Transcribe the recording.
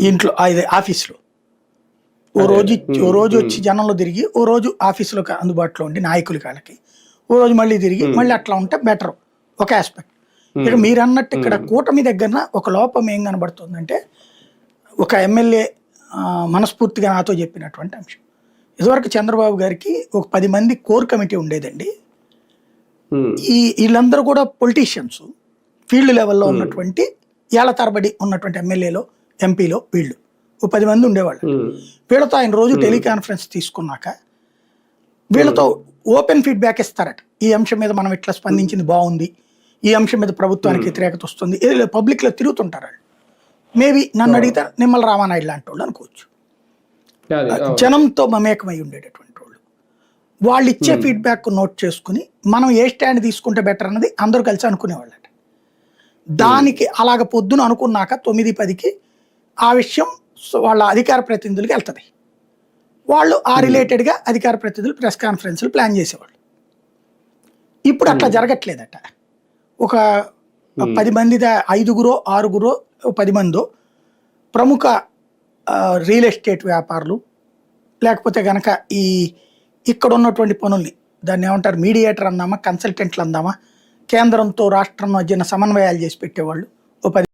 ఇంట్లో ఆఫీస్లో ఓ రోజు వచ్చి జనంలో తిరిగి ఓ రోజు ఆఫీసులో అందుబాటులో ఉండి నాయకుల కాళ్ళకి ఓ రోజు మళ్ళీ తిరిగి మళ్ళీ అట్లా ఉంటే బెటర్ ఒక ఆస్పెక్ట్. ఇక మీరు అన్నట్టు ఇక్కడ కూటమి దగ్గర ఒక లోపం ఏం కనబడుతుందంటే ఒక ఎమ్మెల్యే మనస్ఫూర్తిగా నాతో చెప్పినటువంటి అంశం, ఇదివరకు చంద్రబాబు గారికి ఒక 10 మంది కోర్ కమిటీ ఉండేదండి. వీళ్ళందరూ కూడా పొలిటీషియన్స్, ఫీల్డ్ లెవెల్లో ఉన్నటువంటి ఏళ్ల తరబడి ఉన్నటువంటి ఎమ్మెల్యేలో ఎంపీలో వీళ్ళు ఓ 10 మంది ఉండేవాళ్ళు. వీళ్ళతో ఆయన రోజు టెలికాన్ఫరెన్స్ తీసుకున్నాక వీళ్ళతో ఓపెన్ ఫీడ్బ్యాక్ ఇస్తారట. ఈ అంశం మీద మనం ఇట్లా స్పందించింది బాగుంది, ఈ అంశం మీద ప్రభుత్వానికి వ్యతిరేకత వస్తుంది, ఇది పబ్లిక్లో తిరుగుతుంటారు వాళ్ళు. మేబీ నన్ను అడిగితే నిమ్మల రామానాయుడు లాంటి వాళ్ళు అనుకోవచ్చు, జనంతో మమేకమై ఉండేటటువంటి వాళ్ళు. వాళ్ళు ఇచ్చే ఫీడ్బ్యాక్ నోట్ చేసుకుని మనం ఏ స్టాండ్ తీసుకుంటే బెటర్ అన్నది అందరూ కలిసి అనుకునేవాళ్ళట. దానికి అలాగ పొద్దున అనుకున్నాక 9-10కి ఆ విషయం వాళ్ళ అధికార ప్రతినిధులకి వెళ్తుంది. వాళ్ళు ఆ రిలేటెడ్గా అధికార ప్రతినిధులు ప్రెస్ కాన్ఫరెన్స్లు ప్లాన్ చేసేవాళ్ళు. ఇప్పుడు అట్లా జరగట్లేదట. ఒక 10 మంది 5గురో 6గురో 10 మందో ప్రముఖ రియల్ ఎస్టేట్ వ్యాపారులు, లేకపోతే కనుక ఇక్కడ ఉన్నటువంటి పనుల్ని దాన్ని ఏమంటారు మీడియేటర్ అందామా, కన్సల్టెంట్లు అందామా, కేంద్రంతో రాష్ట్రం మధ్యన సమన్వయాలు చేసి పెట్టేవాళ్ళు ఓ 10